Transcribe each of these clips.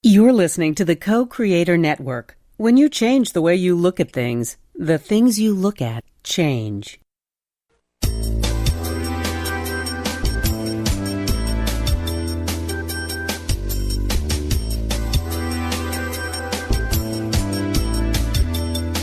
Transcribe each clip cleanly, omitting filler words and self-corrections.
You're listening to the Co-Creator Network. When you change the way you look at things, the things you look at change.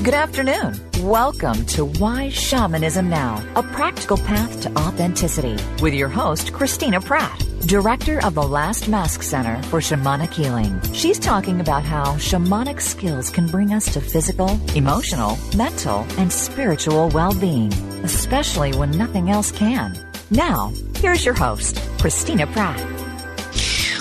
Good afternoon. Welcome to Why Shamanism Now, a practical path to authenticity, with your host, Christina Pratt, Director of the Last Mask Center for Shamanic Healing. She's talking about how shamanic skills can bring us to physical, emotional, mental, and spiritual well-being, especially when nothing else can. Now, here's your host, Christina Pratt.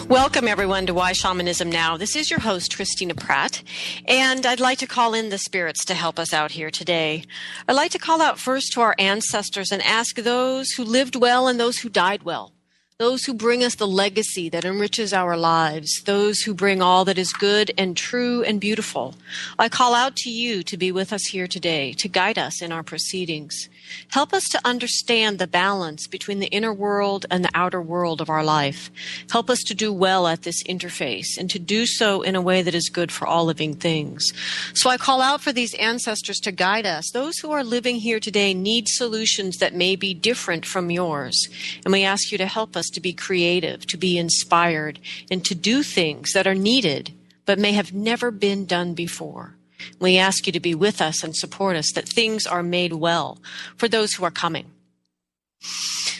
Welcome, everyone, to Why Shamanism Now. This is your host, Christina Pratt, and I'd like to call in the spirits to help us out here today. I'd like to call out first to our ancestors and ask those who lived well and those who died well, those who bring us the legacy that enriches our lives, those who bring all that is good and true and beautiful. I call out to you to be with us here today, to guide us in our proceedings. Help us to understand the balance between the inner world and the outer world of our life. Help us to do well at this interface and to do so in a way that is good for all living things. So I call out for these ancestors to guide us. Those who are living here today need solutions that may be different from yours. And we ask you to help us to be creative, to be inspired, and to do things that are needed but may have never been done before. We ask you to be with us and support us, that things are made well for those who are coming.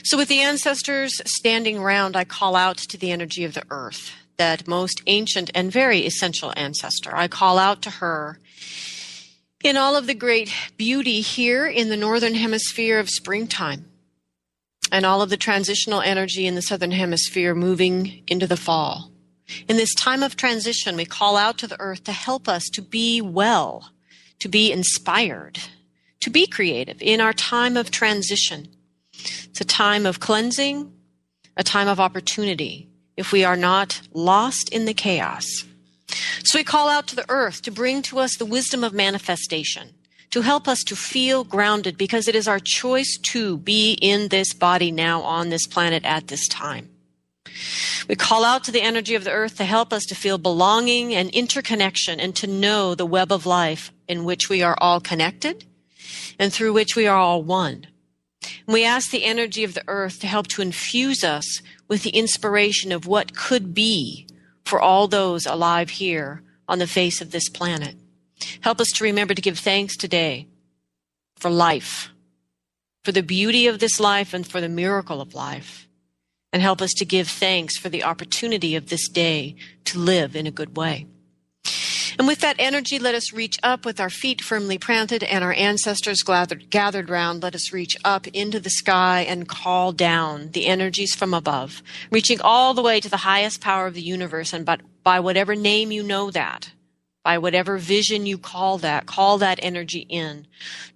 So with the ancestors standing around, I call out to the energy of the earth, that most ancient and very essential ancestor. I call out to her in all of the great beauty here in the northern hemisphere of springtime, and all of the transitional energy in the southern hemisphere moving into the fall. In this time of transition, we call out to the earth to help us to be well, to be inspired, to be creative in our time of transition. It's a time of cleansing, a time of opportunity, if we are not lost in the chaos. So we call out to the earth to bring to us the wisdom of manifestation, to help us to feel grounded, because it is our choice to be in this body now on this planet at this time. We call out to the energy of the earth to help us to feel belonging and interconnection, and to know the web of life in which we are all connected and through which we are all one. And we ask the energy of the earth to help to infuse us with the inspiration of what could be for all those alive here on the face of this planet. Help us to remember to give thanks today for life, for the beauty of this life and for the miracle of life. And help us to give thanks for the opportunity of this day to live in a good way. And with that energy, let us reach up with our feet firmly planted and our ancestors gathered round. Let us reach up into the sky and call down the energies from above, reaching all the way to the highest power of the universe. And by whatever name you know that, by whatever vision you call that energy in,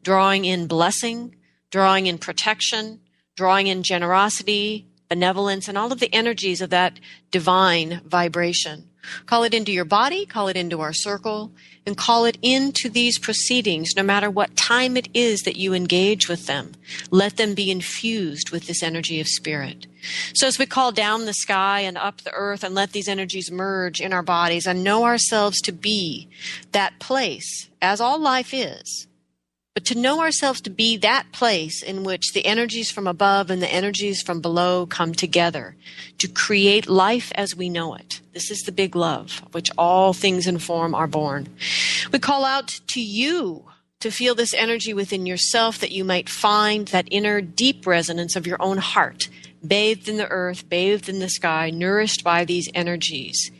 drawing in blessing, drawing in protection, drawing in generosity, benevolence, and all of the energies of that divine vibration. Call it into your body, call it into our circle, and call it into these proceedings, no matter what time it is that you engage with them. Let them be infused with this energy of spirit. So as we call down the sky and up the earth and let these energies merge in our bodies and know ourselves to be that place, as all life is, but to know ourselves to be that place in which the energies from above and the energies from below come together to create life as we know it. This is the big love of which all things in form are born. We call out to you to feel this energy within yourself, that you might find that inner deep resonance of your own heart, bathed in the earth, bathed in the sky, nourished by these energies.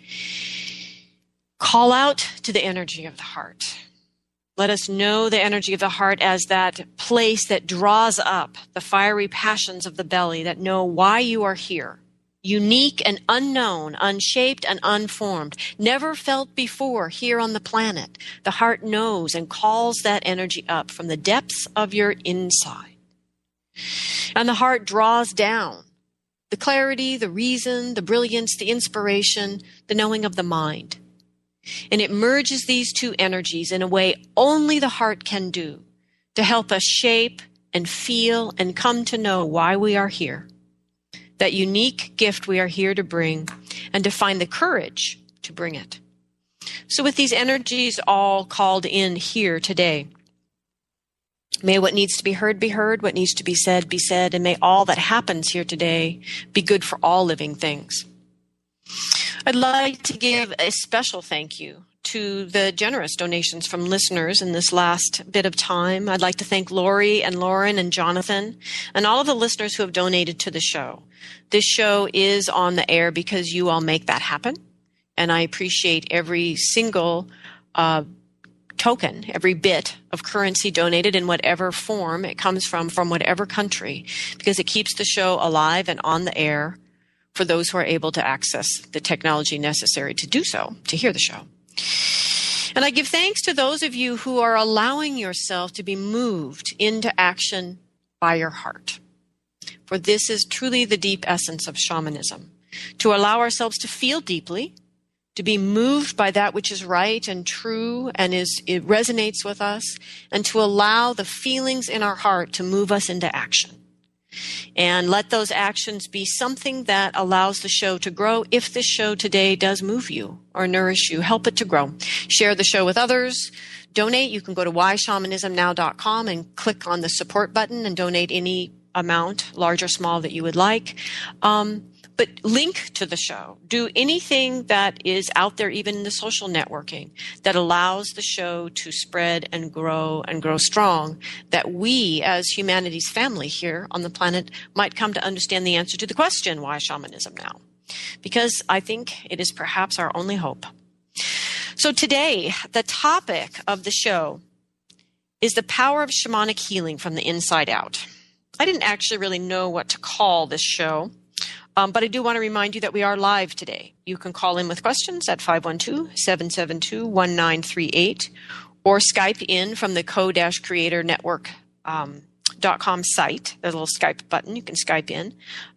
Call out to the energy of the heart. Let us know the energy of the heart as that place that draws up the fiery passions of the belly that know why you are here. Unique and unknown, unshaped and unformed, never felt before here on the planet. The heart knows and calls that energy up from the depths of your inside. And the heart draws down the clarity, the reason, the brilliance, the inspiration, the knowing of the mind. And it merges these two energies in a way only the heart can do, to help us shape and feel and come to know why we are here. That unique gift we are here to bring, and to find the courage to bring it. So with these energies all called in here today, may what needs to be heard, what needs to be said, and may all that happens here today be good for all living things. I'd like to give a special thank you to the generous donations from listeners in this last bit of time. I'd like to thank Lori and Lauren and Jonathan and all of the listeners who have donated to the show. This show is on the air because you all make that happen, and I appreciate every single token, every bit of currency donated in whatever form it comes from whatever country, because it keeps the show alive and on the air for those who are able to access the technology necessary to do so, to hear the show. And I give thanks to those of you who are allowing yourself to be moved into action by your heart. For this is truly the deep essence of shamanism, to allow ourselves to feel deeply, to be moved by that which is right and true and it resonates with us, and to allow the feelings in our heart to move us into action. And let those actions be something that allows the show to grow. If this show today does move you or nourish you, help it to grow. Share the show with others. Donate. You can go to whyshamanismnow.com and click on the support button and donate any amount, large or small, that you would like. But link to the show. Do anything that is out there, even in the social networking, that allows the show to spread and grow strong, that we as humanity's family here on the planet might come to understand the answer to the question, why shamanism now? Because I think it is perhaps our only hope. So today, the topic of the show is the power of shamanic healing from the inside out. I didn't actually really know what to call this show. But I do want to remind you that we are live today. You can call in with questions at 512-772-1938 or Skype in from the co-creatornetwork.com site. There's a little Skype button. You can Skype in.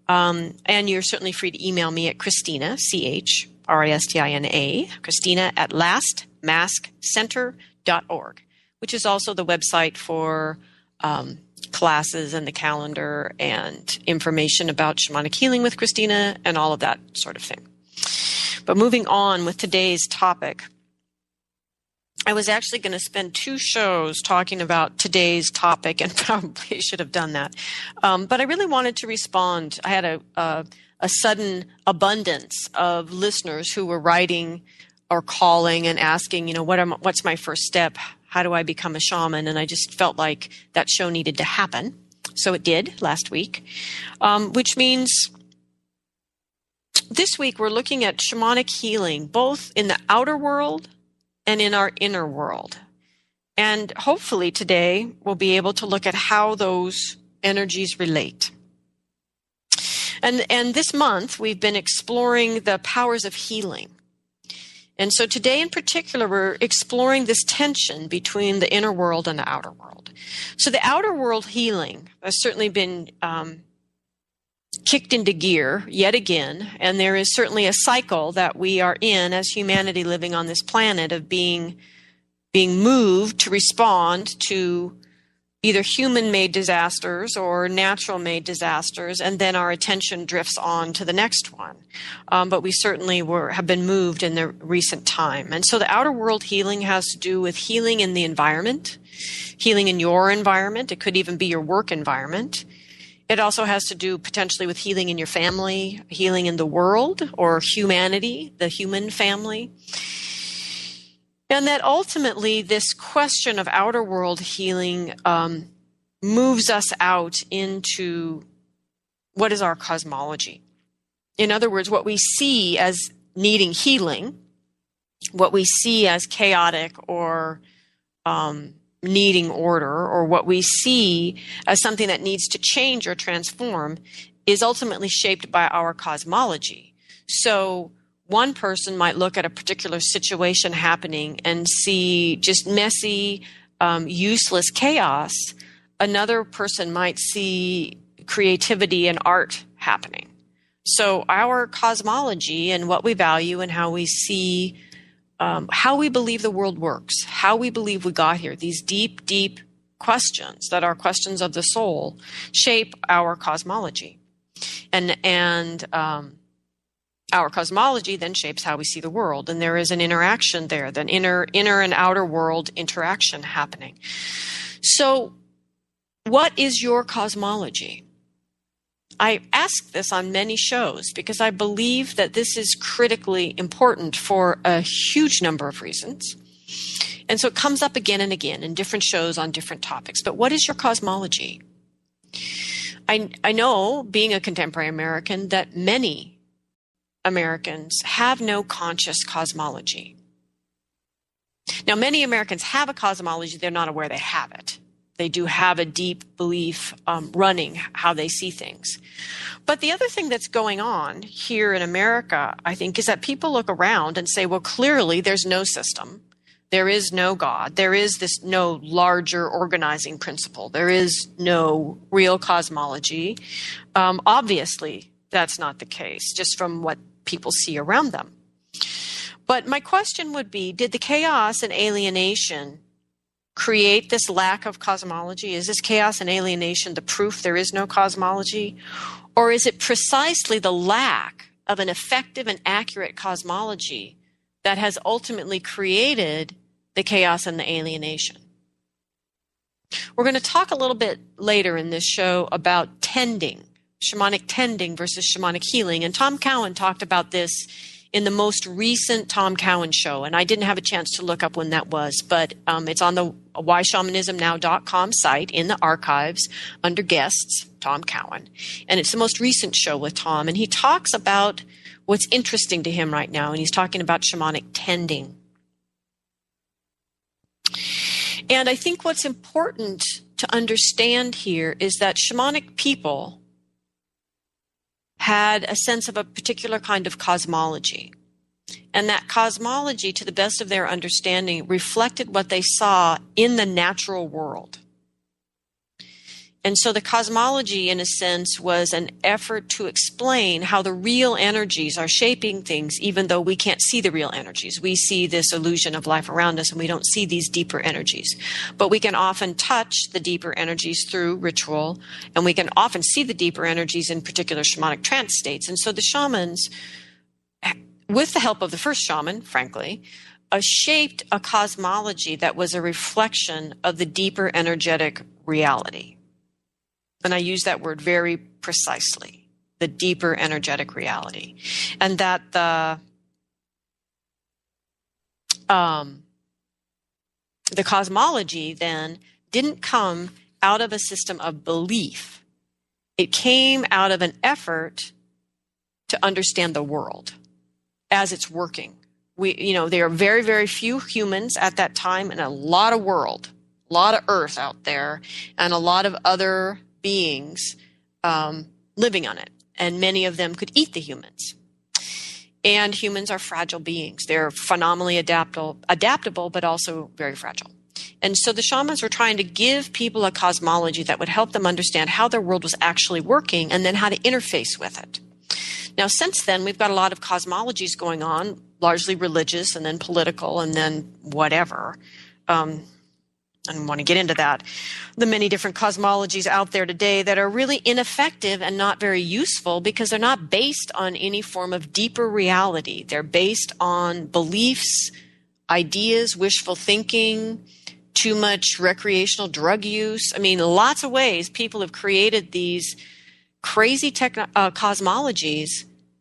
And you're certainly free to email me at Christina, C-H-R-I-S-T-I-N-A, Christina at lastmaskcenter.org, which is also the website for classes and the calendar and information about shamanic healing with Christina and all of that sort of thing. But moving on with today's topic, I was actually going to spend 2 shows talking about today's topic, and probably should have done that. But I really wanted to respond. I had a sudden abundance of listeners who were writing or calling and asking, what's my first step? How do I become a shaman? And I just felt like that show needed to happen. So it did last week, which means this week we're looking at shamanic healing, both in the outer world and in our inner world. And hopefully today we'll be able to look at how those energies relate. And this month we've been exploring the powers of healing. And so today in particular, we're exploring this tension between the inner world and the outer world. So the outer world healing has certainly been kicked into gear yet again. And there is certainly a cycle that we are in as humanity living on this planet of being moved to respond to either human-made disasters or natural-made disasters, and then our attention drifts on to the next one. But we certainly have been moved in the recent time. And so the outer world healing has to do with healing in the environment, healing in your environment. It could even be your work environment. It also has to do potentially with healing in your family, healing in the world or humanity, the human family. And that ultimately this question of outer world healing moves us out into what is our cosmology. In other words, what we see as needing healing, what we see as chaotic or needing order, or what we see as something that needs to change or transform, is ultimately shaped by our cosmology. So one person might look at a particular situation happening and see just messy, useless chaos. Another person might see creativity and art happening. So our cosmology and what we value and how we see, how we believe the world works, how we believe we got here, these deep, deep questions that are questions of the soul shape our cosmology. And Our cosmology then shapes how we see the world, and there is an interaction there, an inner and outer world interaction happening. So, what is your cosmology? I ask this on many shows because I believe that this is critically important for a huge number of reasons. And so it comes up again and again in different shows on different topics. But what is your cosmology? I know, being a contemporary American, that many Americans have no conscious cosmology. Now, many Americans have a cosmology, they're not aware they have it. They do have a deep belief running how they see things. But the other thing that's going on here in America, I think, is that people look around and say, well, clearly there's no system. There is no God. There is this no larger organizing principle. There is no real cosmology. Obviously, that's not the case, just from what people see around them. But my question would be, did the chaos and alienation create this lack of cosmology? Is this chaos and alienation the proof there is no cosmology? Or is it precisely the lack of an effective and accurate cosmology that has ultimately created the chaos and the alienation? We're going to talk a little bit later in this show about tending, shamanic tending versus shamanic healing. And Tom Cowan talked about this in the most recent Tom Cowan show. And I didn't have a chance to look up when that was, but it's on the whyshamanismnow.com site in the archives under guests, Tom Cowan. And it's the most recent show with Tom. And he talks about what's interesting to him right now. And he's talking about shamanic tending. And I think what's important to understand here is that shamanic people had a sense of a particular kind of cosmology. And that cosmology, to the best of their understanding, reflected what they saw in the natural world. And so the cosmology, in a sense, was an effort to explain how the real energies are shaping things, even though we can't see the real energies. We see this illusion of life around us, and we don't see these deeper energies. But we can often touch the deeper energies through ritual, and we can often see the deeper energies in particular shamanic trance states. And so the shamans, with the help of the first shaman, frankly, shaped a cosmology that was a reflection of the deeper energetic reality. And I use that word very precisely, the deeper energetic reality. And that the cosmology then didn't come out of a system of belief. It came out of an effort to understand the world as it's working. There are very, very few humans at that time and a lot of world, a lot of earth out there, and a lot of other beings living on it, and many of them could eat the humans. And humans are fragile beings. They're phenomenally adaptable, but also very fragile. And so the shamans were trying to give people a cosmology that would help them understand how their world was actually working and then how to interface with it. Now, since then, we've got a lot of cosmologies going on, largely religious and then political and then whatever. I don't want to get into that. The many different cosmologies out there today that are really ineffective and not very useful because they're not based on any form of deeper reality. They're based on beliefs, ideas, wishful thinking, too much recreational drug use. I mean, lots of ways people have created these crazy cosmologies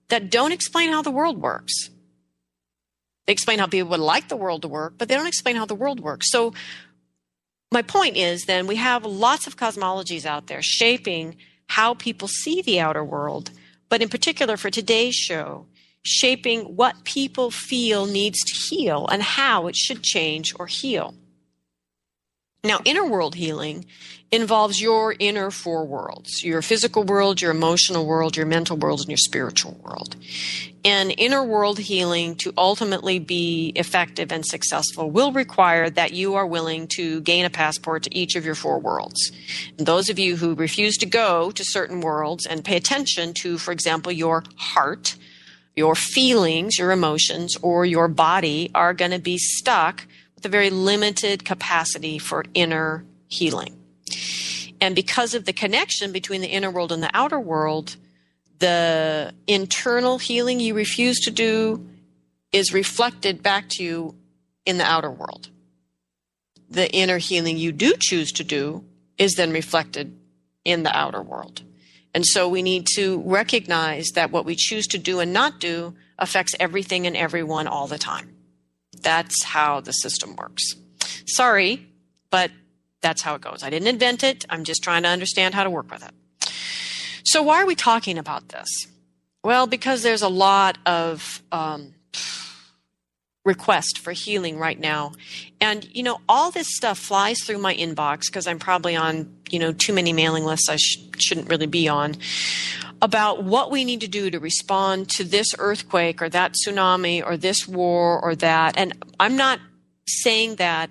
that don't explain how the world works. They explain how people would like the world to work, but they don't explain how the world works. So my point is then we have lots of cosmologies out there shaping how people see the outer world, but in particular for today's show, shaping what people feel needs to heal and how it should change or heal. Now, inner world healing involves your inner four worlds, your physical world, your emotional world, your mental world, and your spiritual world. And inner world healing, to ultimately be effective and successful, will require that you are willing to gain a passport to each of your four worlds. And those of you who refuse to go to certain worlds and pay attention to, for example, your heart, your feelings, your emotions, or your body are going to be stuck with a very limited capacity for inner healing. And because of the connection between the inner world and the outer world, the internal healing you refuse to do is reflected back to you in the outer world. The inner healing you do choose to do is then reflected in the outer world. And so we need to recognize that what we choose to do and not do affects everything and everyone all the time. That's how the system works. Sorry, but that's how it goes. I didn't invent it. I'm just trying to understand how to work with it. So why are we talking about this? Well, because there's a lot of request for healing right now. And, all this stuff flies through my inbox because I'm probably on, too many mailing lists I shouldn't really be on, about what we need to do to respond to this earthquake or that tsunami or this war or that. And I'm not saying that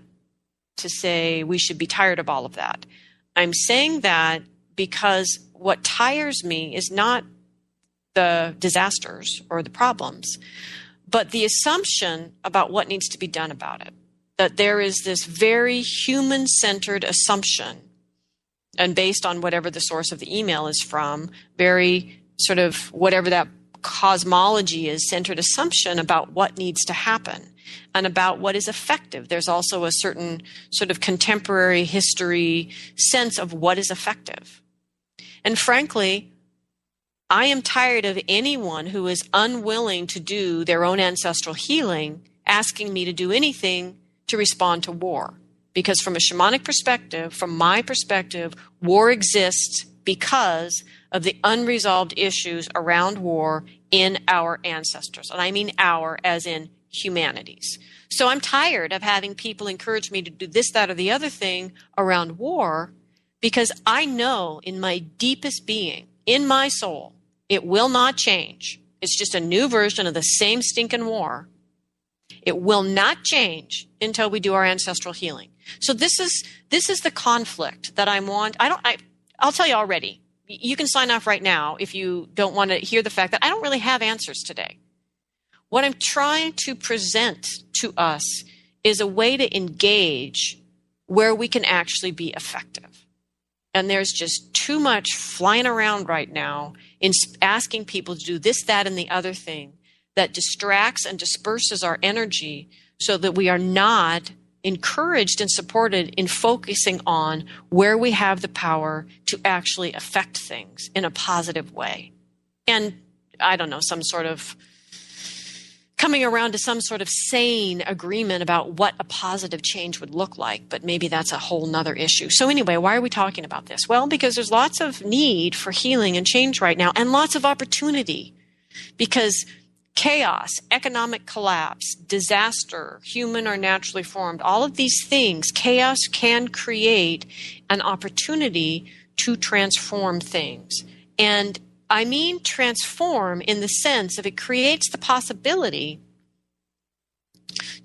to say we should be tired of all of that. I'm saying that because what tires me is not the disasters or the problems, but the assumption about what needs to be done about it. That there is this very human-centered assumption, and based on whatever the source of the email is from, very sort of whatever that cosmology is, centered assumption about what needs to happen and about what is effective. There's also a certain sort of contemporary history sense of what is effective. And frankly, I am tired of anyone who is unwilling to do their own ancestral healing asking me to do anything to respond to war. Because from a shamanic perspective, from my perspective, war exists because of the unresolved issues around war in our ancestors. And I mean our as in humanities. So I'm tired of having people encourage me to do this, that, or the other thing around war, because I know in my deepest being, in my soul, it will not change. It's just a new version of the same stinking war. It will not change until we do our ancestral healing. So this is the conflict that I want. I'll tell you already. You can sign off right now if you don't want to hear the fact that I don't really have answers today. What I'm trying to present to us is a way to engage where we can actually be effective. And there's just too much flying around right now in asking people to do this, that, and the other thing that distracts and disperses our energy so that we are not encouraged and supported in focusing on where we have the power to actually affect things in a positive way. And I don't know, some sort of coming around to some sort of sane agreement about what a positive change would look like, but maybe that's a whole nother issue. So anyway, why are we talking about this? Well, because there's lots of need for healing and change right now, and lots of opportunity, because chaos, economic collapse, disaster, human or naturally formed, all of these things, chaos can create an opportunity to transform things. And I mean transform in the sense of it creates the possibility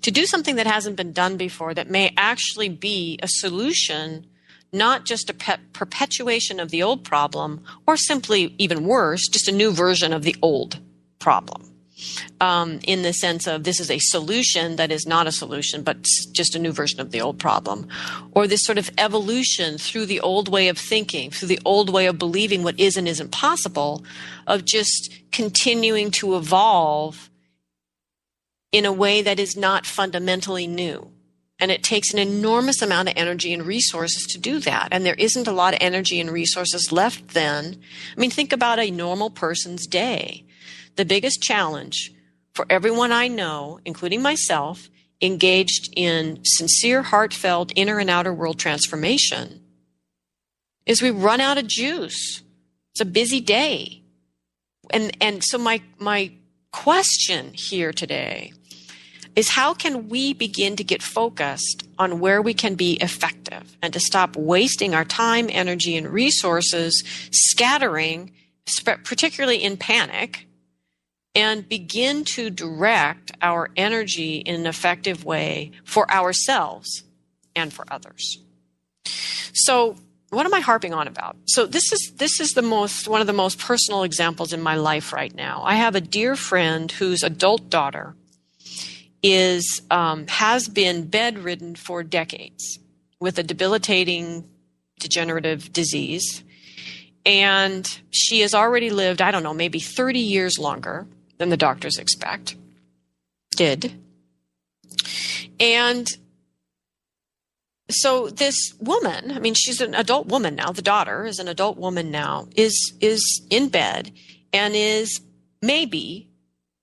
to do something that hasn't been done before that may actually be a solution, not just a perpetuation of the old problem, or simply even worse, just a new version of the old problem. In the sense of this is a solution that is not a solution, but just a new version of the old problem. Or this sort of evolution through the old way of thinking, through the old way of believing what is and isn't possible, of just continuing to evolve in a way that is not fundamentally new. And it takes an enormous amount of energy and resources to do that. And there isn't a lot of energy and resources left then. I mean, think about a normal person's day. The biggest challenge for everyone I know, including myself, engaged in sincere, heartfelt inner and outer world transformation, is we run out of juice. It's a busy day. And so my question here today is, how can we begin to get focused on where we can be effective and to stop wasting our time, energy, and resources scattering, particularly in panic, and begin to direct our energy in an effective way for ourselves and for others. So what am I harping on about? So this is one of the most personal examples in my life right now. I have a dear friend whose adult daughter has been bedridden for decades with a debilitating degenerative disease. And she has already lived, I don't know, maybe 30 years longer than the doctors did. And so this woman, I mean, she's an adult woman now. The daughter is an adult woman now, is in bed and is maybe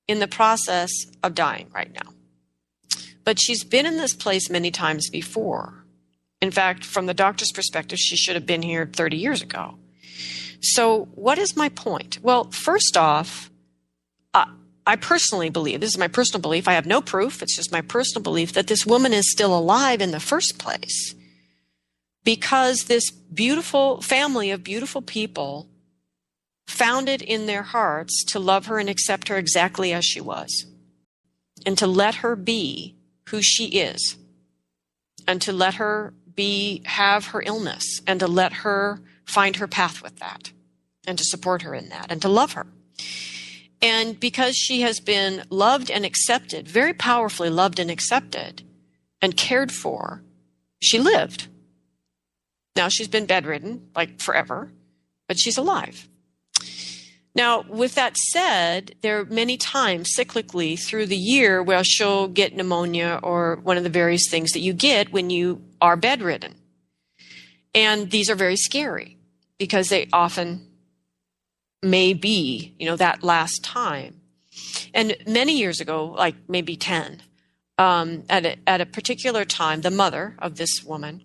in the process of dying right now. But she's been in this place many times before. In fact, from the doctor's perspective, she should have been here 30 years ago. So what is my point? Well, first off, I personally believe, this is my personal belief, I have no proof, it's just my personal belief, that this woman is still alive in the first place because this beautiful family of beautiful people found it in their hearts to love her and accept her exactly as she was, and to let her be who she is, and to let her have her illness, and to let her find her path with that, and to support her in that, and to love her. And because she has been loved and accepted, very powerfully loved and accepted and cared for, she lived. Now she's been bedridden like forever, but she's alive. Now, with that said, there are many times cyclically through the year where she'll get pneumonia or one of the various things that you get when you are bedridden. And these are very scary because they often may be, that last time. And many years ago, like maybe 10, at a particular time, the mother of this woman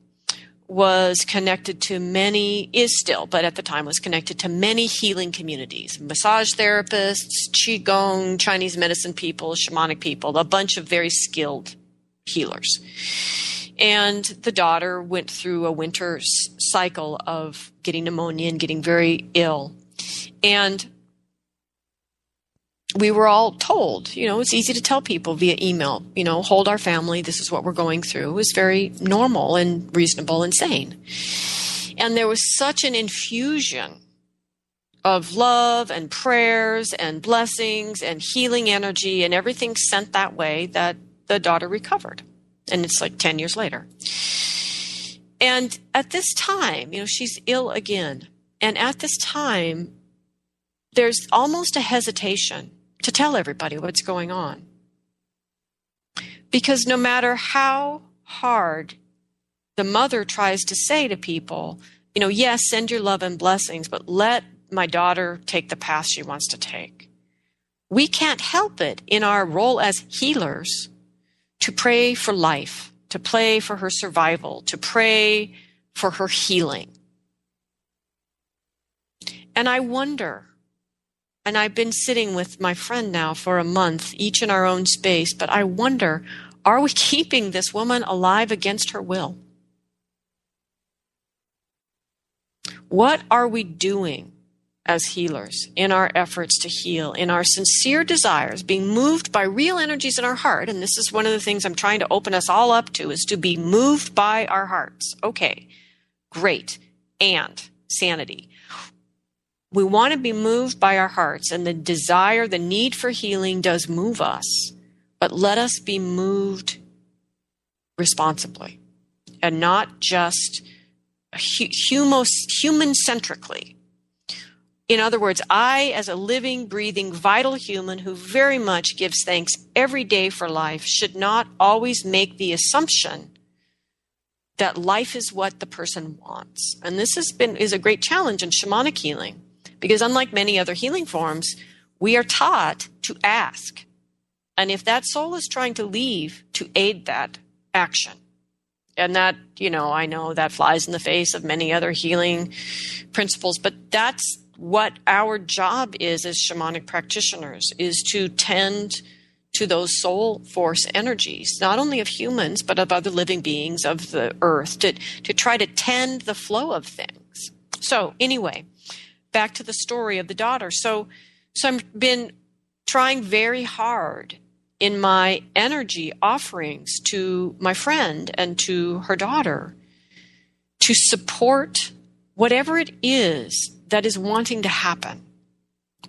was connected to many, is still, but at the time was connected to many healing communities, massage therapists, Qigong, Chinese medicine people, shamanic people, a bunch of very skilled healers. And the daughter went through a winter cycle of getting pneumonia and getting very ill. And we were all told, it's easy to tell people via email, hold our family, this is what we're going through. It was very normal and reasonable and sane. And there was such an infusion of love and prayers and blessings and healing energy and everything sent that way that the daughter recovered. And it's like 10 years later. And at this time, she's ill again. And at this time, there's almost a hesitation to tell everybody what's going on. Because no matter how hard the mother tries to say to people, yes, send your love and blessings, but let my daughter take the path she wants to take. We can't help it in our role as healers to pray for life, to pray for her survival, to pray for her healing. And I wonder, and I've been sitting with my friend now for a month, each in our own space, but I wonder, are we keeping this woman alive against her will? What are we doing as healers in our efforts to heal, in our sincere desires, being moved by real energies in our heart? And this is one of the things I'm trying to open us all up to, is to be moved by our hearts. Okay, great. And sanity. We want to be moved by our hearts, and the desire, the need for healing does move us, but let us be moved responsibly and not just human-centrically. In other words, I, as a living, breathing, vital human who very much gives thanks every day for life, should not always make the assumption that life is what the person wants. And this is a great challenge in shamanic healing. Because unlike many other healing forms, we are taught to ask. And if that soul is trying to leave, to aid that action. And that, I know that flies in the face of many other healing principles, but that's what our job is as shamanic practitioners, is to tend to those soul force energies, not only of humans, but of other living beings of the earth, to try to tend the flow of things. So anyway, back to the story of the daughter. So I've been trying very hard in my energy offerings to my friend and to her daughter to support whatever it is that is wanting to happen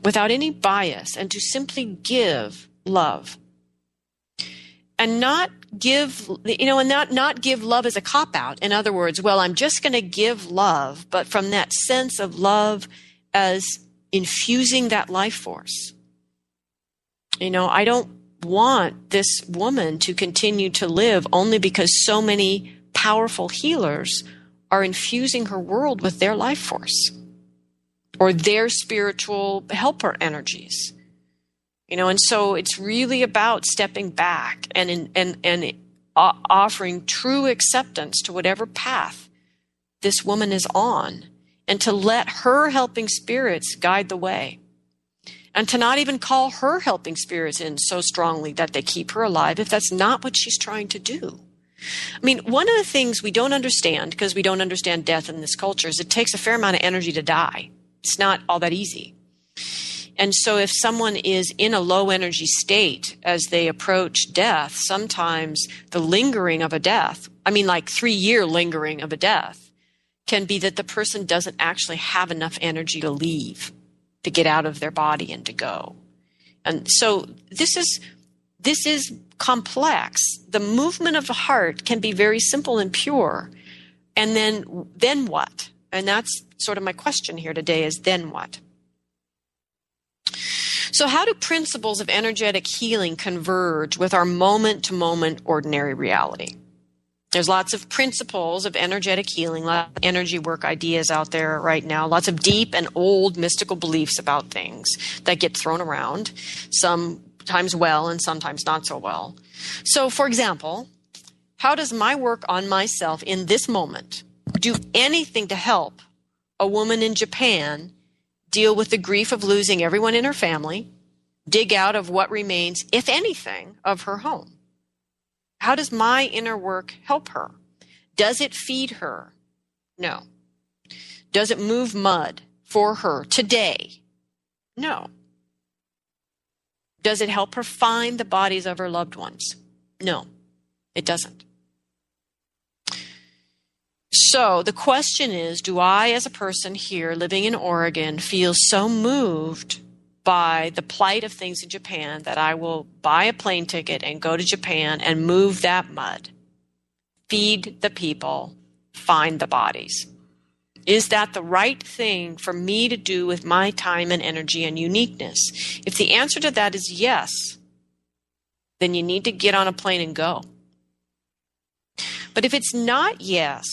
without any bias, and to simply give love. and not give, and not give love as a cop-out. In other words, well, I'm just going to give love, but from that sense of love as infusing that life force. I don't want this woman to continue to live only because so many powerful healers are infusing her world with their life force or their spiritual helper energies. And so it's really about stepping back and offering true acceptance to whatever path this woman is on, and to let her helping spirits guide the way, and to not even call her helping spirits in so strongly that they keep her alive if that's not what she's trying to do. One of the things we don't understand, because we don't understand death in this culture, is it takes a fair amount of energy to die. It's not all that easy. And so if someone is in a low energy state as they approach death, sometimes the lingering of a death, like 3-year lingering of a death, can be that the person doesn't actually have enough energy to leave, to get out of their body and to go. And so this is complex. The movement of the heart can be very simple and pure. And then what? And that's sort of my question here today, is then what? So how do principles of energetic healing converge with our moment-to-moment ordinary reality? There's lots of principles of energetic healing, lots of energy work ideas out there right now, lots of deep and old mystical beliefs about things that get thrown around, sometimes well and sometimes not so well. So, for example, how does my work on myself in this moment do anything to help a woman in Japan deal with the grief of losing everyone in her family, dig out of what remains, if anything, of her home? How does my inner work help her? Does it feed her? No. Does it move mud for her today? No. Does it help her find the bodies of her loved ones? No, it doesn't. So the question is, do I, as a person here living in Oregon, feel so moved by the plight of things in Japan that I will buy a plane ticket and go to Japan and move that mud, feed the people, find the bodies? Is that the right thing for me to do with my time and energy and uniqueness? If the answer to that is yes, then you need to get on a plane and go. But if it's not yes,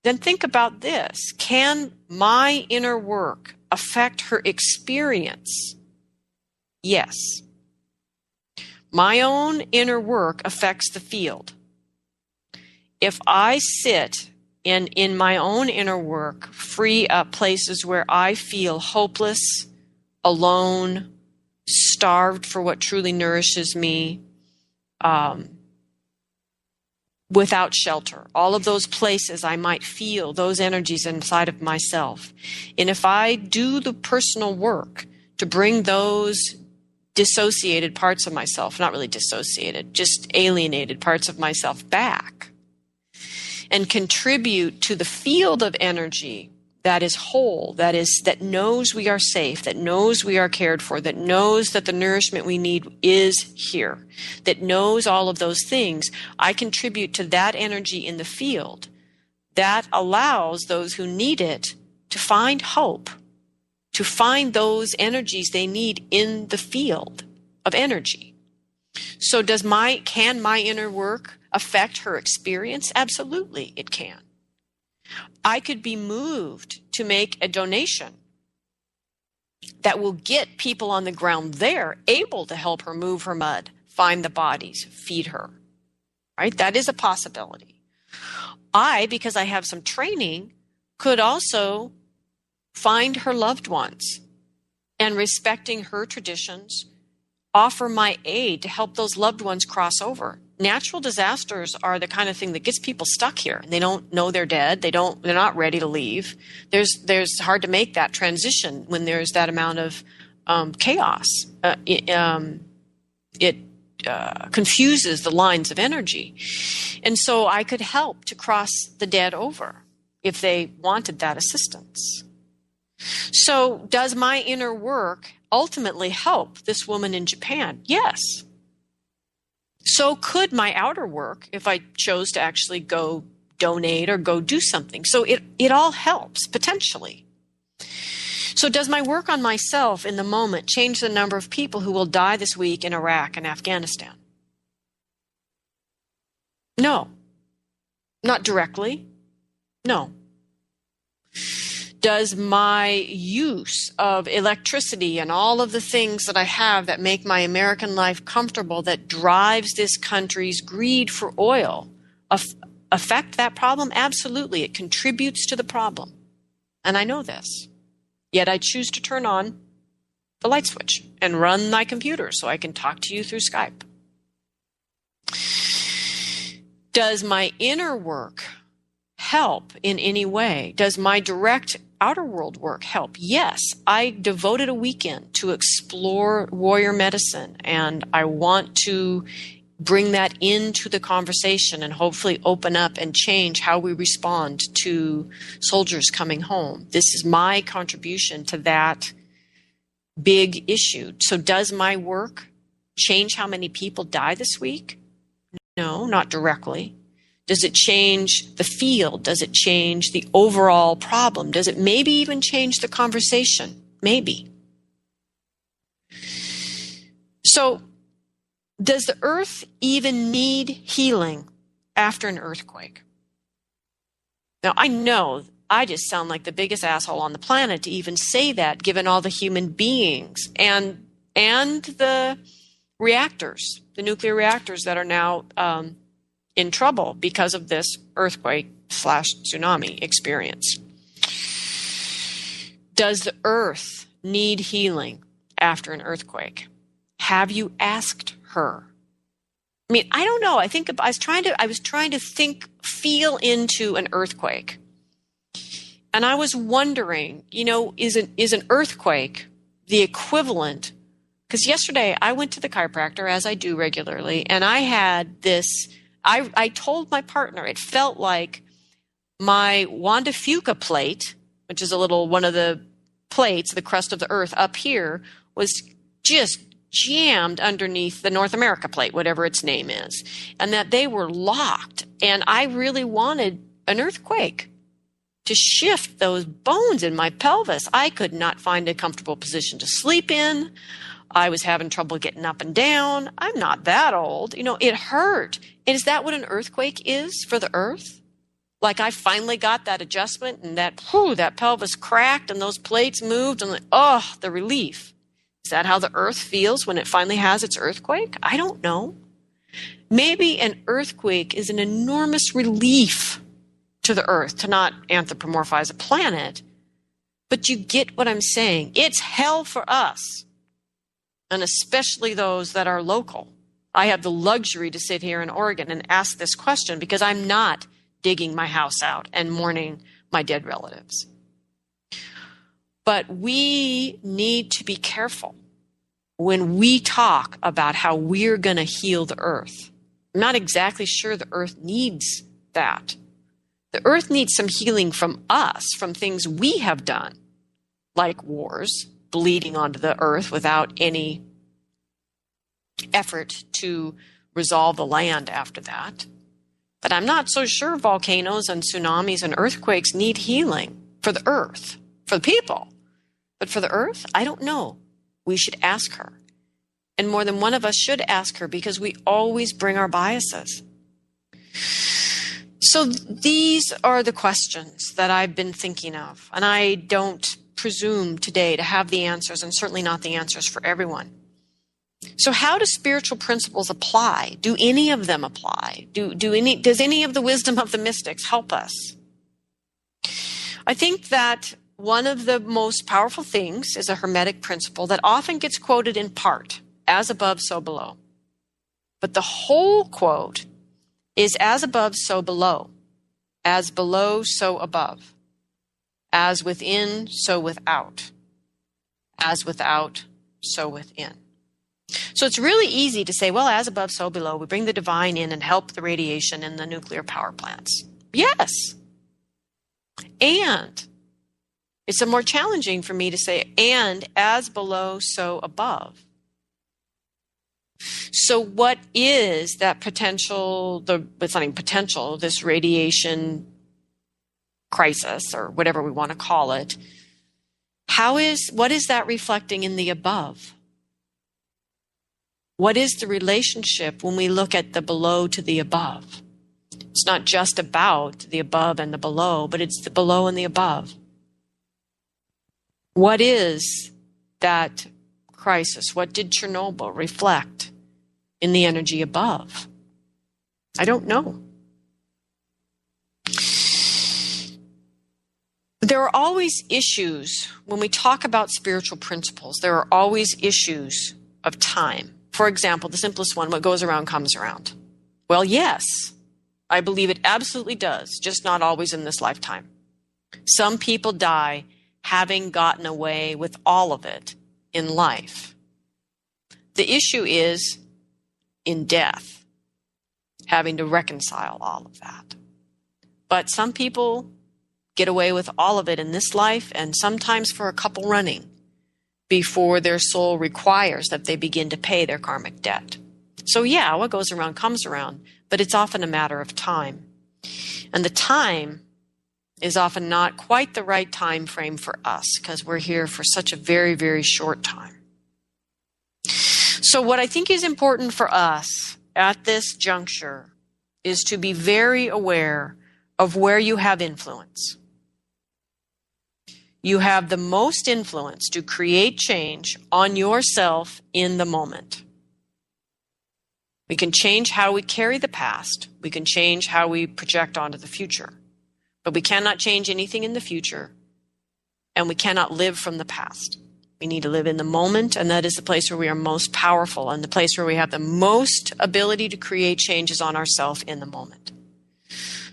then think about this. Can my inner work affect her experience? Yes. My own inner work affects the field. If I sit in my own inner work, free up places where I feel hopeless, alone, starved for what truly nourishes me, without shelter, all of those places I might feel those energies inside of myself. And if I do the personal work to bring those dissociated parts of myself, not really dissociated, just alienated parts of myself back, and contribute to the field of energy that is whole, that knows we are safe, that knows we are cared for, that knows that the nourishment we need is here, that knows all of those things, I contribute to that energy in the field. That allows those who need it to find hope, to find those energies they need in the field of energy. So can my inner work affect her experience? Absolutely, it can. I could be moved to make a donation that will get people on the ground there able to help her move her mud, find the bodies, feed her. Right? That is a possibility. Because I have some training, could also find her loved ones and, respecting her traditions, offer my aid to help those loved ones cross over. Natural disasters are the kind of thing that gets people stuck here. They don't know they're dead. They're not ready to leave. There's hard to make that transition when there's that amount of chaos. It confuses the lines of energy. And so I could help to cross the dead over if they wanted that assistance. So does my inner work ultimately help this woman in Japan? Yes. So could my outer work if I chose to actually go donate or go do something. So it all helps, potentially. So does my work on myself in the moment change the number of people who will die this week in Iraq and Afghanistan? No. Not directly. No. Does my use of electricity and all of the things that I have that make my American life comfortable, that drives this country's greed for oil, affect that problem? Absolutely. It contributes to the problem. And I know this. Yet I choose to turn on the light switch and run my computer so I can talk to you through Skype. Does my inner work help in any way? Does my direct outer world work help? Yes. I devoted a weekend to explore warrior medicine, and I want to bring that into the conversation and hopefully open up and change how we respond to soldiers coming home. This is my contribution to that big issue. So does my work change how many people die this week? No, not directly. Does it change the field? Does it change the overall problem? Does it maybe even change the conversation? Maybe. So, does the earth even need healing after an earthquake? Now, I know I just sound like the biggest asshole on the planet to even say that, given all the human beings and the reactors, the nuclear reactors that are now in trouble because of this earthquake/tsunami experience. Does the earth need healing after an earthquake? Have you asked her? I mean, I don't know. I think I was trying to feel into an earthquake. And I was wondering, is an earthquake the equivalent? Because yesterday I went to the chiropractor, as I do regularly, and I had this. I told my partner it felt like my Wanda Fuca plate, which is one of the plates, the crust of the earth up here, was just jammed underneath the North America plate, whatever its name is, and that they were locked. And I really wanted an earthquake to shift those bones in my pelvis. I could not find a comfortable position to sleep in. I was having trouble getting up and down. I'm not that old. It hurt. And is that what an earthquake is for the earth? Like I finally got that adjustment and that pelvis cracked and those plates moved and the relief. Is that how the earth feels when it finally has its earthquake? I don't know. Maybe an earthquake is an enormous relief to the earth, to not anthropomorphize a planet. But you get what I'm saying. It's hell for us. And especially those that are local. I have the luxury to sit here in Oregon and ask this question because I'm not digging my house out and mourning my dead relatives. But we need to be careful when we talk about how we're going to heal the earth. I'm not exactly sure the earth needs that. The earth needs some healing from us, from things we have done, like wars, bleeding onto the earth without any effort to resolve the land after that. But I'm not so sure volcanoes and tsunamis and earthquakes need healing for the earth, for the people. But for the earth, I don't know. We should ask her. And more than one of us should ask her because we always bring our biases. So these are the questions that I've been thinking of. And I don't presume today to have the answers, and certainly not the answers for everyone. So how do spiritual principles apply? Do any of them apply? Does any of the wisdom of the mystics help us? I think that one of the most powerful things is a Hermetic principle that often gets quoted in part, as above, so below. But the whole quote is as above, so below. As below, so above. As within, so without. As without, so within. So it's really easy to say, well, as above, so below. We bring the divine in and help the radiation in the nuclear power plants. Yes. And it's more challenging for me to say, and as below, so above. So what is that potential, it's not even potential, this radiation crisis, or whatever we want to call it? What is that reflecting in the above? What is the relationship when we look at the below to the above? It's not just about the above and the below, but it's the below and the above. What is that crisis? What did Chernobyl reflect in the energy above? I don't know. There are always issues when we talk about spiritual principles. There are always issues of time. For example, the simplest one, what goes around comes around. Well, yes, I believe it absolutely does, just not always in this lifetime. Some people die having gotten away with all of it in life. The issue is in death, having to reconcile all of that. But some people get away with all of it in this life, and sometimes for a couple running, before their soul requires that they begin to pay their karmic debt. So yeah, what goes around comes around, but it's often a matter of time. And the time is often not quite the right time frame for us, because we're here for such a very, very short time. So what I think is important for us at this juncture is to be very aware of where you have influence. You have the most influence to create change on yourself in the moment. We can change how we carry the past. We can change how we project onto the future. But we cannot change anything in the future, and we cannot live from the past. We need to live in the moment, and that is the place where we are most powerful, and the place where we have the most ability to create changes on ourselves in the moment.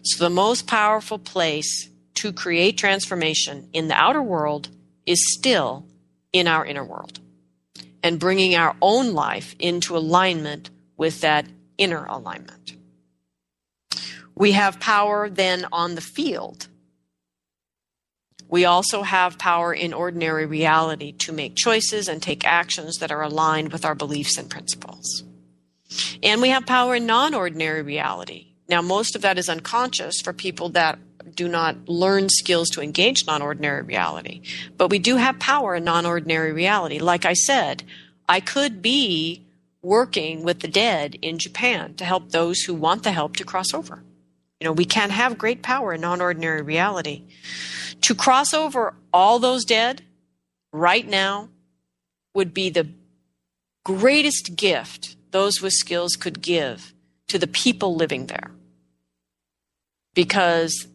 So the most powerful place to create transformation in the outer world is still in our inner world, and bringing our own life into alignment with that inner alignment. We have power then on the field. We also have power in ordinary reality to make choices and take actions that are aligned with our beliefs and principles. And we have power in non-ordinary reality. Now, most of that is unconscious for people that do not learn skills to engage non-ordinary reality. But we do have power in non-ordinary reality. Like I said, I could be working with the dead in Japan to help those who want the help to cross over. We can have great power in non-ordinary reality. To cross over all those dead right now would be the greatest gift those with skills could give to the people living there. Because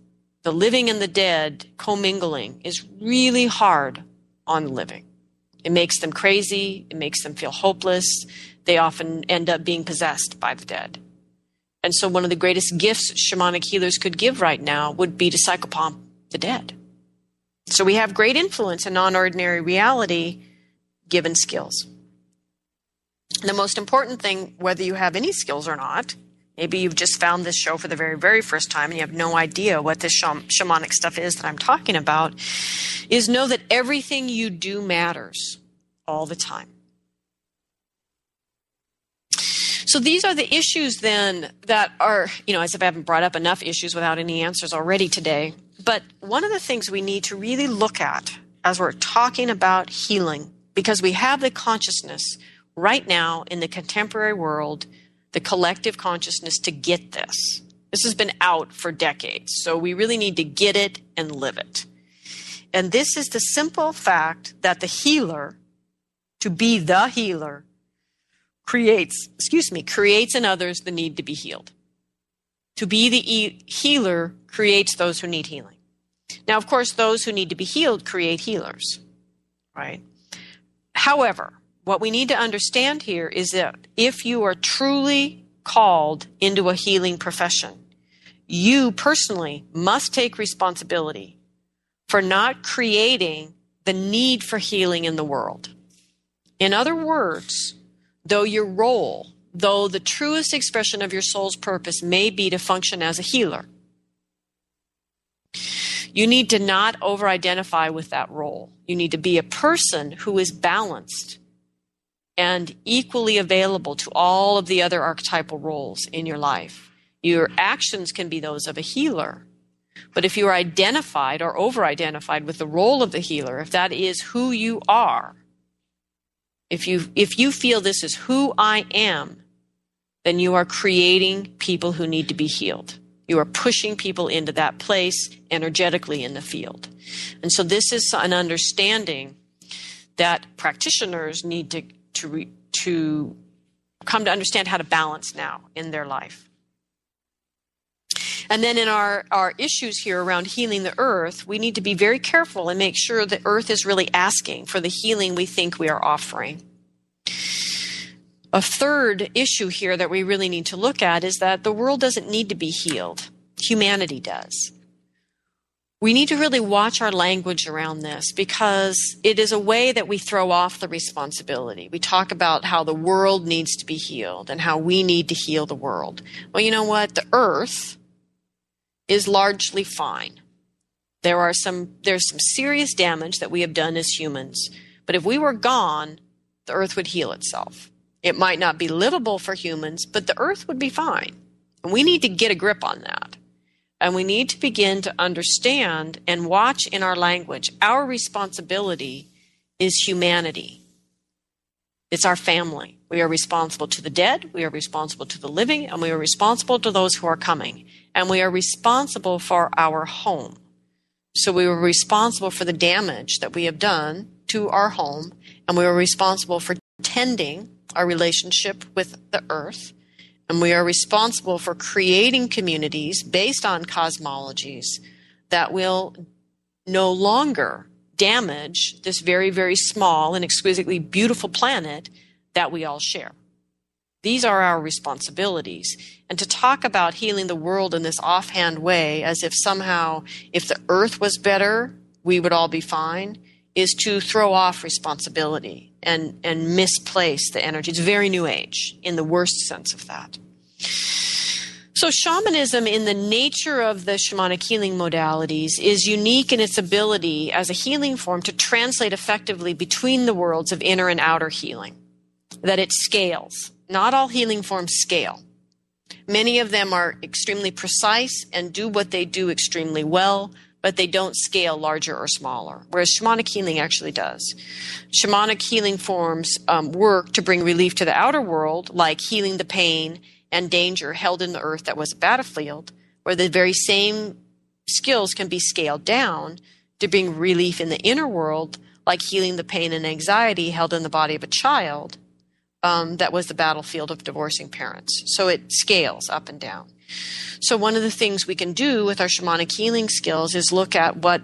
the living and the dead commingling is really hard on the living. It makes them crazy. It makes them feel hopeless. They often end up being possessed by the dead. And so one of the greatest gifts shamanic healers could give right now would be to psychopomp the dead. So we have great influence in non-ordinary reality given skills. The most important thing, whether you have any skills or not, maybe you've just found this show for the very, very first time and you have no idea what this shamanic stuff is that I'm talking about, is know that everything you do matters all the time. So these are the issues then that are, as if I haven't brought up enough issues without any answers already today. But one of the things we need to really look at as we're talking about healing, because we have the consciousness right now in the contemporary world, the collective consciousness to get this. This has been out for decades, so we really need to get it and live it. And this is the simple fact that the healer, to be the healer, creates in others the need to be healed. To be the healer creates those who need healing. Now, of course, those who need to be healed create healers, right? However, what we need to understand here is that if you are truly called into a healing profession, you personally must take responsibility for not creating the need for healing in the world. In other words, though the truest expression of your soul's purpose may be to function as a healer, you need to not over-identify with that role. You need to be a person who is balanced and equally available to all of the other archetypal roles in your life. Your actions can be those of a healer, but if you are identified or over-identified with the role of the healer, if that is who you are, if you feel this is who I am, then you are creating people who need to be healed. You are pushing people into that place energetically in the field. And so this is an understanding that practitioners need to come to understand how to balance now in their life. And then in our issues here around healing the earth, we need to be very careful and make sure the earth is really asking for the healing we think we are offering. A third issue here that we really need to look at is that the world doesn't need to be healed. Humanity does. We need to really watch our language around this because it is a way that we throw off the responsibility. We talk about how the world needs to be healed and how we need to heal the world. Well, you know what? The earth is largely fine. There's some serious damage that we have done as humans, but if we were gone, the earth would heal itself. It might not be livable for humans, but the earth would be fine. And we need to get a grip on that. And we need to begin to understand and watch in our language. Our responsibility is humanity. It's our family. We are responsible to the dead, we are responsible to the living, and we are responsible to those who are coming. And we are responsible for our home. So we are responsible for the damage that we have done to our home, and we are responsible for tending our relationship with the earth, and we are responsible for creating communities based on cosmologies that will no longer damage this very, very small and exquisitely beautiful planet that we all share. These are our responsibilities. And to talk about healing the world in this offhand way, as if somehow if the earth was better, we would all be fine, is to throw off responsibility and misplace the energy. It's very new age in the worst sense of that. So shamanism, in the nature of the shamanic healing modalities, is unique in its ability as a healing form to translate effectively between the worlds of inner and outer healing, that it scales. Not all healing forms scale. Many of them are extremely precise and do what they do extremely well, but they don't scale larger or smaller, whereas shamanic healing actually does. Shamanic healing forms work to bring relief to the outer world, like healing the pain and danger held in the earth that was a battlefield, where the very same skills can be scaled down to bring relief in the inner world, like healing the pain and anxiety held in the body of a child that was the battlefield of divorcing parents. So it scales up and down. So one of the things we can do with our shamanic healing skills is look at what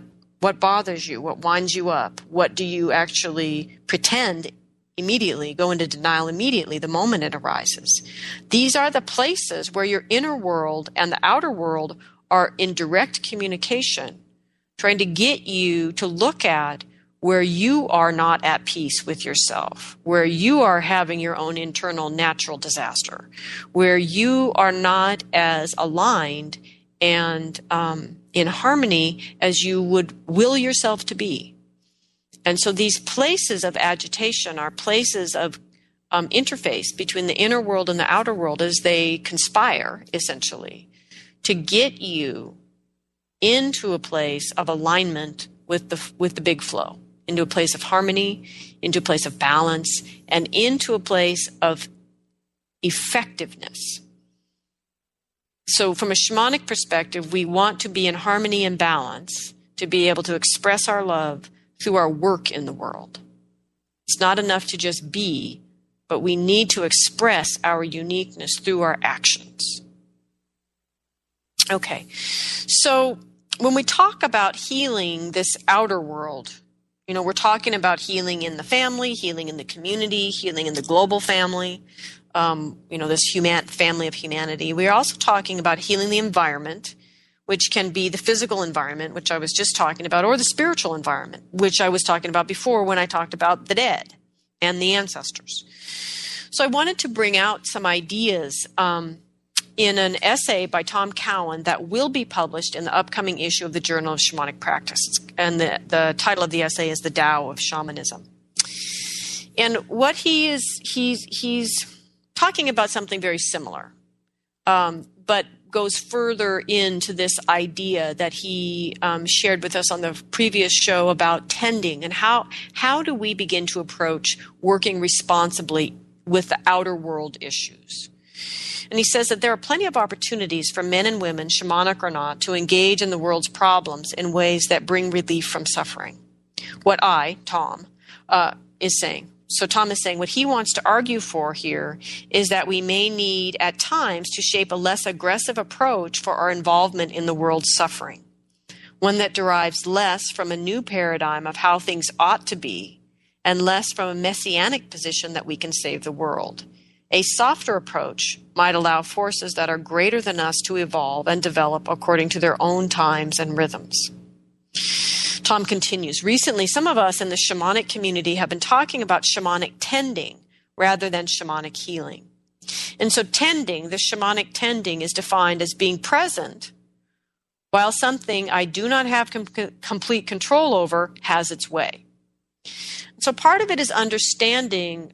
bothers you, what winds you up, what do you actually pretend immediately, go into denial immediately the moment it arises. These are the places where your inner world and the outer world are in direct communication, trying to get you to look at where you are not at peace with yourself, where you are having your own internal natural disaster, where you are not as aligned and in harmony as you would will yourself to be. And so these places of agitation are places of interface between the inner world and the outer world as they conspire, essentially, to get you into a place of alignment with the big flow, into a place of harmony, into a place of balance, and into a place of effectiveness. So from a shamanic perspective, we want to be in harmony and balance to be able to express our love through our work in the world. It's not enough to just be, but we need to express our uniqueness through our actions. Okay, so when we talk about healing this outer world, we're talking about healing in the family, healing in the community, healing in the global family, this family of humanity. We are also talking about healing the environment, which can be the physical environment, which I was just talking about, or the spiritual environment, which I was talking about before when I talked about the dead and the ancestors. So I wanted to bring out some ideas in an essay by Tom Cowan that will be published in the upcoming issue of the Journal of Shamanic Practice. And the title of the essay is The Tao of Shamanism. And what he's talking about something very similar, but goes further into this idea that he shared with us on the previous show about tending and how do we begin to approach working responsibly with the outer world issues. And he says that there are plenty of opportunities for men and women, shamanic or not, to engage in the world's problems in ways that bring relief from suffering. What Tom, is saying. So Tom is saying what he wants to argue for here is that we may need at times to shape a less aggressive approach for our involvement in the world's suffering, one that derives less from a new paradigm of how things ought to be and less from a messianic position that we can save the world. A softer approach might allow forces that are greater than us to evolve and develop according to their own times and rhythms. Tom continues, recently some of us in the shamanic community have been talking about shamanic tending rather than shamanic healing. And so tending, the shamanic tending, is defined as being present while something I do not have complete control over has its way. So part of it is understanding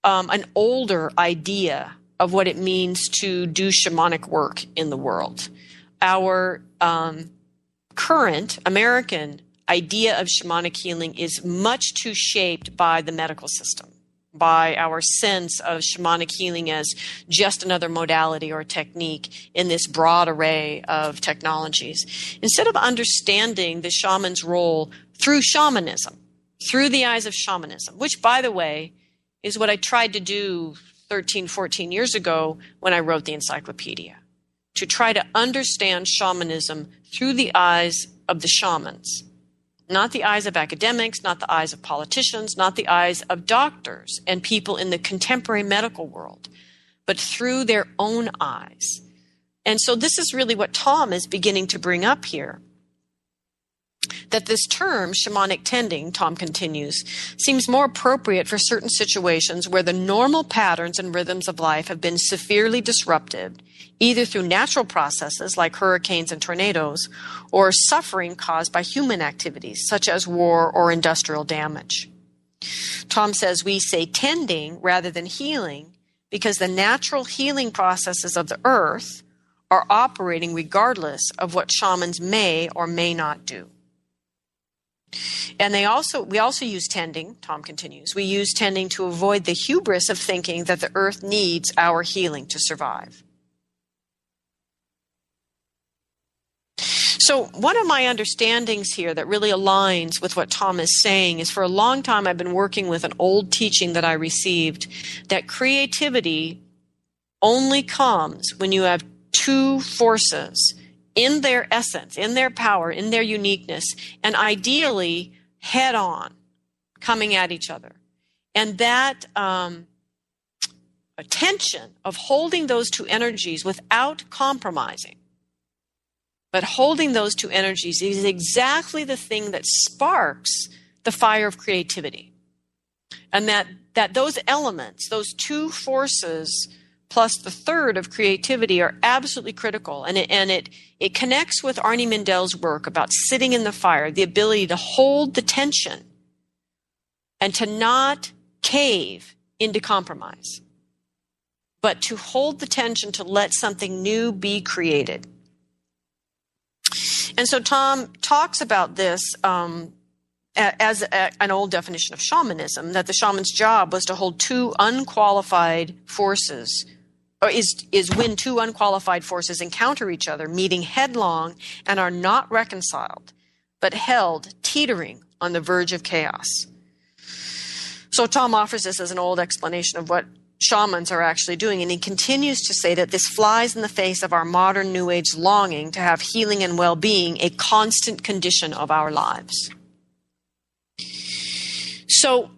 an older idea of what it means to do shamanic work in the world. Our current American idea of shamanic healing is much too shaped by the medical system, by our sense of shamanic healing as just another modality or technique in this broad array of technologies. Instead of understanding the shaman's role through shamanism, through the eyes of shamanism, which, by the way, is what I tried to do 13, 14 years ago when I wrote the encyclopedia, to try to understand shamanism through the eyes of the shamans, not the eyes of academics, not the eyes of politicians, not the eyes of doctors and people in the contemporary medical world, but through their own eyes. And so this is really what Tom is beginning to bring up here, that this term, shamanic tending, Tom continues, seems more appropriate for certain situations where the normal patterns and rhythms of life have been severely disrupted, either through natural processes like hurricanes and tornadoes, or suffering caused by human activities such as war or industrial damage. Tom says we say tending rather than healing because the natural healing processes of the earth are operating regardless of what shamans may or may not do. And we also use tending, Tom continues, we use tending to avoid the hubris of thinking that the earth needs our healing to survive. So one of my understandings here that really aligns with what Tom is saying is for a long time I've been working with an old teaching that I received that creativity only comes when you have two forces in their essence, in their power, in their uniqueness, and ideally head on, coming at each other. And that tension of holding those two energies without compromising, but holding those two energies is exactly the thing that sparks the fire of creativity. And that those elements, those two forces, plus the third of creativity are absolutely critical. And it connects with Arnie Mindell's work about sitting in the fire, the ability to hold the tension and to not cave into compromise, but to hold the tension to let something new be created. And so Tom talks about this as an old definition of shamanism, that the shaman's job was to hold two unqualified forces, or is when two unqualified forces encounter each other, meeting headlong and are not reconciled, but held teetering on the verge of chaos. So Tom offers this as an old explanation of what shamans are actually doing, and he continues to say that this flies in the face of our modern New Age longing to have healing and well-being a constant condition of our lives. So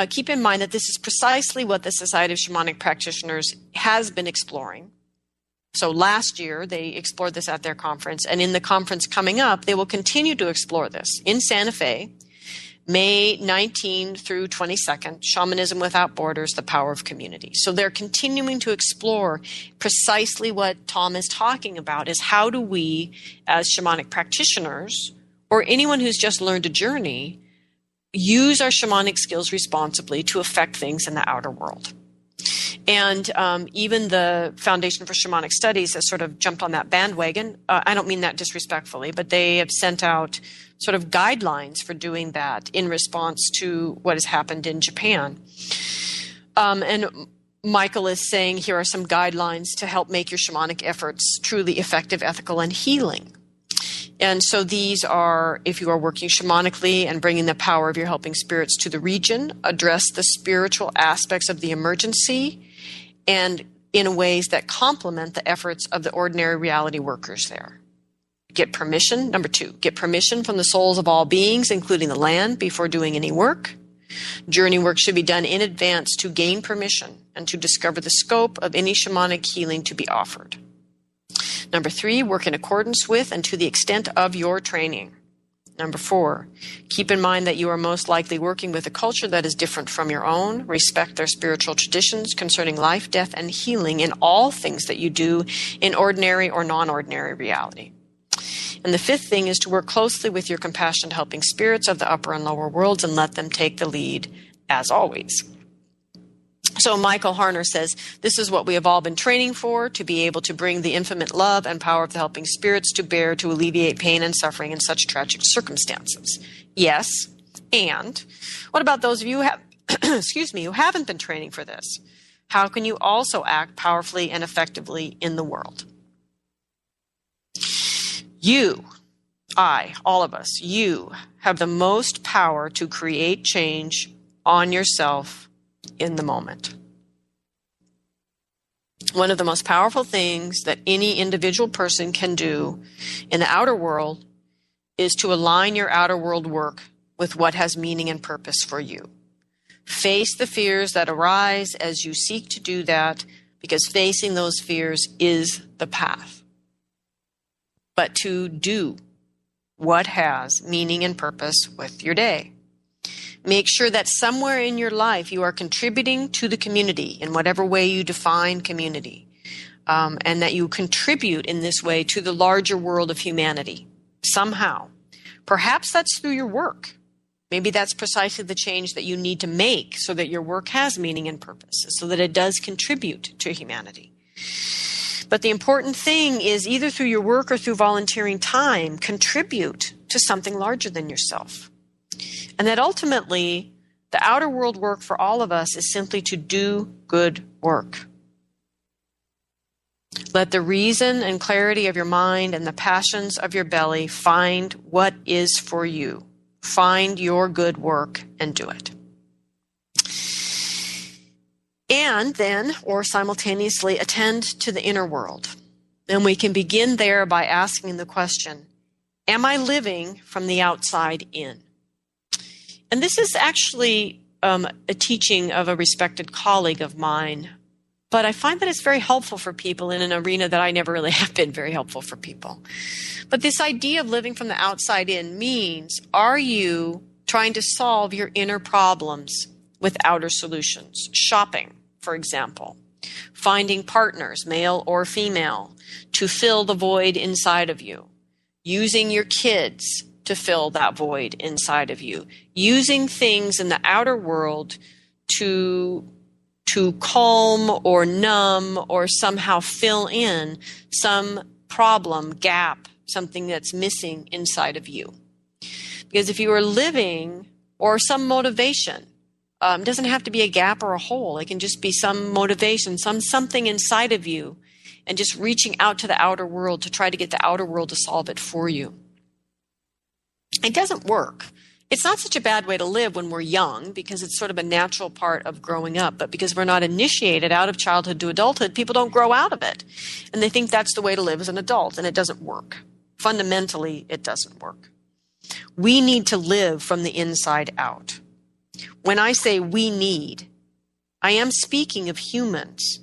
keep in mind that this is precisely what the Society of Shamanic Practitioners has been exploring. So last year, they explored this at their conference, and in the conference coming up, they will continue to explore this in Santa Fe, May 19 through 22nd, Shamanism Without Borders, The Power of Community. So they're continuing to explore precisely what Tom is talking about, is how do we, as shamanic practitioners, or anyone who's just learned a journey, use our shamanic skills responsibly to affect things in the outer world. And even the Foundation for Shamanic Studies has sort of jumped on that bandwagon. I don't mean that disrespectfully, but they have sent out sort of guidelines for doing that in response to what has happened in Japan. And Michael is saying here are some guidelines to help make your shamanic efforts truly effective, ethical, and healing. And so these are, if you are working shamanically and bringing the power of your helping spirits to the region, address the spiritual aspects of the emergency and in ways that complement the efforts of the ordinary reality workers there. Get permission. Number 2, get permission from the souls of all beings, including the land, before doing any work. Journey work should be done in advance to gain permission and to discover the scope of any shamanic healing to be offered. Number 3, work in accordance with and to the extent of your training. Number 4, keep in mind that you are most likely working with a culture that is different from your own. Respect their spiritual traditions concerning life, death, and healing in all things that you do in ordinary or non-ordinary reality. And the 5th thing is to work closely with your compassionate helping spirits of the upper and lower worlds and let them take the lead as always. So Michael Harner says, this is what we have all been training for, to be able to bring the infinite love and power of the helping spirits to bear to alleviate pain and suffering in such tragic circumstances. Yes, and what about those of you who have, who haven't been training for this? How can you also act powerfully and effectively in the world? You, I, all of us, you have the most power to create change on yourself in the moment. One of the most powerful things that any individual person can do in the outer world is to align your outer world work with what has meaning and purpose for you. Face the fears that arise as you seek to do that, because facing those fears is the path. But to do what has meaning and purpose with your day. Make sure that somewhere in your life you are contributing to the community in whatever way you define community, and that you contribute in this way to the larger world of humanity somehow. Perhaps that's through your work. Maybe that's precisely the change that you need to make so that your work has meaning and purpose, so that it does contribute to humanity. But the important thing is, either through your work or through volunteering time, contribute to something larger than yourself. And that ultimately, the outer world work for all of us is simply to do good work. Let the reason and clarity of your mind and the passions of your belly find what is for you. Find your good work and do it. And then, or simultaneously, attend to the inner world. And we can begin there by asking the question, am I living from the outside in? And this is actually a teaching of a respected colleague of mine, but I find that it's very helpful for people in an arena that I never really have been very helpful for people. But this idea of living from the outside in means, are you trying to solve your inner problems with outer solutions? Shopping, for example. Finding partners, male or female, to fill the void inside of you. Using your kids to fill that void inside of you. Using things in the outer world to calm or numb or somehow fill in some problem, gap, something that's missing inside of you. Because if you are living, or some motivation, it doesn't have to be a gap or a hole. It can just be some motivation, something inside of you, and just reaching out to the outer world to try to get the outer world to solve it for you. It doesn't work. It's not such a bad way to live when we're young, because it's sort of a natural part of growing up. But because we're not initiated out of childhood to adulthood, people don't grow out of it. And they think that's the way to live as an adult, and it doesn't work. Fundamentally, it doesn't work. We need to live from the inside out. When I say we need, I am speaking of humans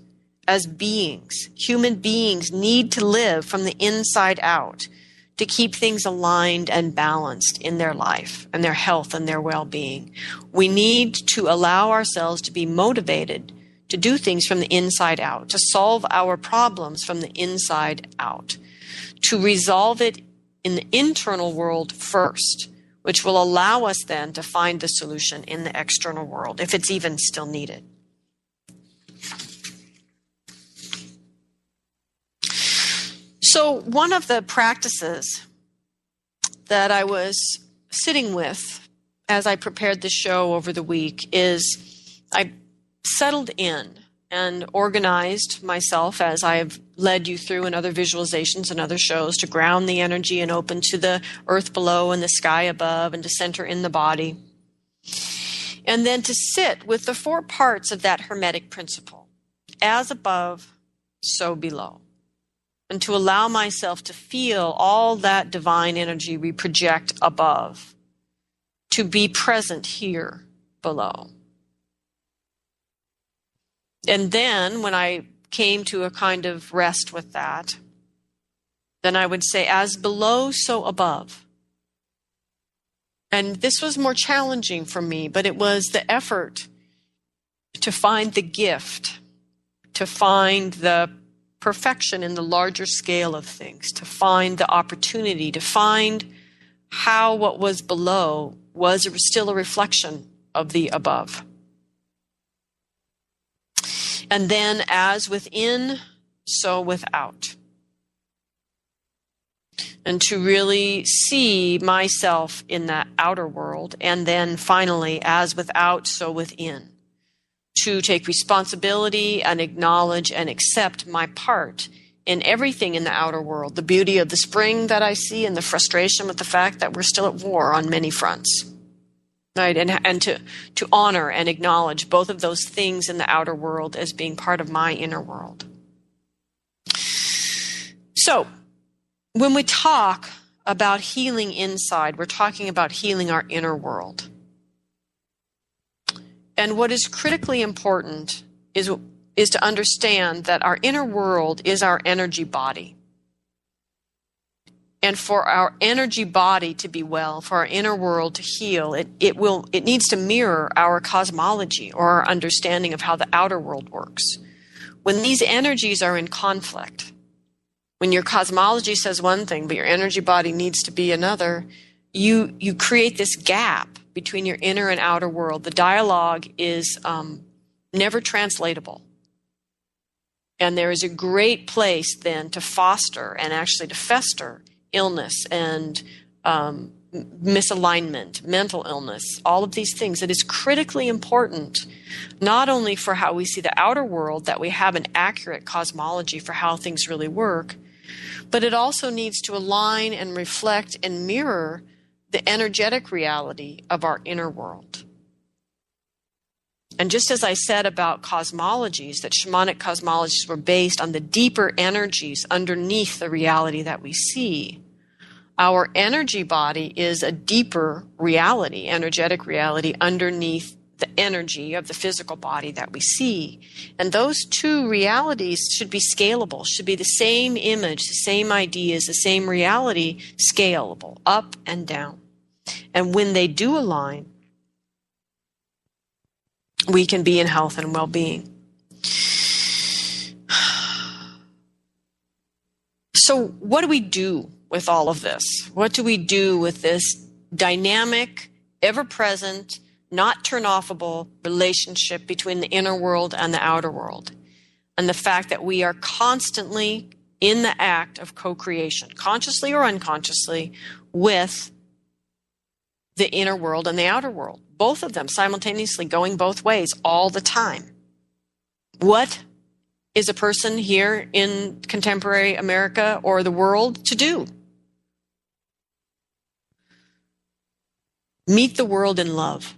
as beings. Human beings need to live from the inside out, to keep things aligned and balanced in their life and their health and their well-being. We need to allow ourselves to be motivated to do things from the inside out, to solve our problems from the inside out, to resolve it in the internal world first, which will allow us then to find the solution in the external world, if it's even still needed. So one of the practices that I was sitting with as I prepared the show over the week is I settled in and organized myself, as I have led you through in other visualizations and other shows, to ground the energy and open to the earth below and the sky above and to center in the body. And then to sit with the 4 parts of that Hermetic principle, as above, so below. And to allow myself to feel all that divine energy we project above, to be present here below. And then when I came to a kind of rest with that, then I would say, as below, so above. And this was more challenging for me, but it was the effort to find the gift, to find the perfection in the larger scale of things, to find the opportunity, to find how what was below was still a reflection of the above. And then, as within, so without. And to really see myself in that outer world. And then finally, as without, so within. To take responsibility and acknowledge and accept my part in everything in the outer world. The beauty of the spring that I see, and the frustration with the fact that we're still at war on many fronts. Right, and to honor and acknowledge both of those things in the outer world as being part of my inner world. So, when we talk about healing inside, we're talking about healing our inner world. And what is critically important is to understand that our inner world is our energy body. And for our energy body to be well, for our inner world to heal, it needs to mirror our cosmology, or our understanding of how the outer world works. When these energies are in conflict, when your cosmology says one thing, but your energy body needs to be another, you create this gap between your inner and outer world. The dialogue is never translatable. And there is a great place then to foster and actually to fester illness and misalignment, mental illness, all of these things. It is critically important, not only for how we see the outer world, that we have an accurate cosmology for how things really work, but it also needs to align and reflect and mirror the energetic reality of our inner world. And just as I said about cosmologies, that shamanic cosmologies were based on the deeper energies underneath the reality that we see, our energy body is a deeper reality, energetic reality, underneath the energy of the physical body that we see. And those two realities should be scalable, should be the same image, the same ideas, the same reality, scalable, up and down. And when they do align, we can be in health and well-being. So what do we do with all of this? What do we do with this dynamic, ever-present, not turn-offable relationship between the inner world and the outer world? And the fact that we are constantly in the act of co-creation, consciously or unconsciously, with the inner world and the outer world. Both of them simultaneously going both ways all the time. What is a person here in contemporary America or the world to do? Meet the world in love.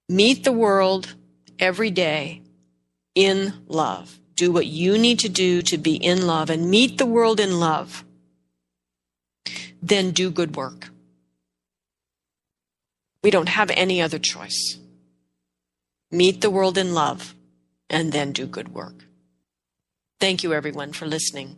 Meet the world every day in love. Do what you need to do to be in love, and meet the world in love. Then do good work. We don't have any other choice. Meet the world in love, and then do good work. Thank you, everyone, for listening.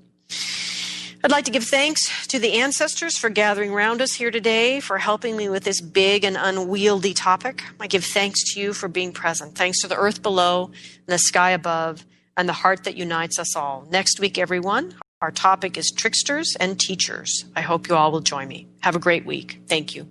I'd like to give thanks to the ancestors for gathering around us here today, for helping me with this big and unwieldy topic. I give thanks to you for being present. Thanks to the earth below and the sky above and the heart that unites us all. Next week, everyone, our topic is tricksters and teachers. I hope you all will join me. Have a great week. Thank you.